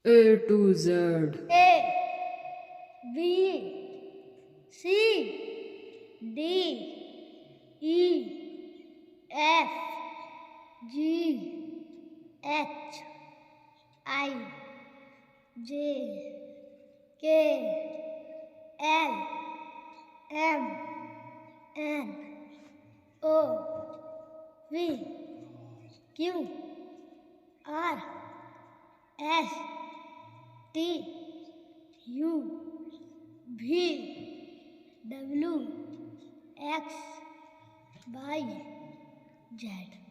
A to Z. A B C D E F G H I J K L M N O P Q R S T U V W X Y Z.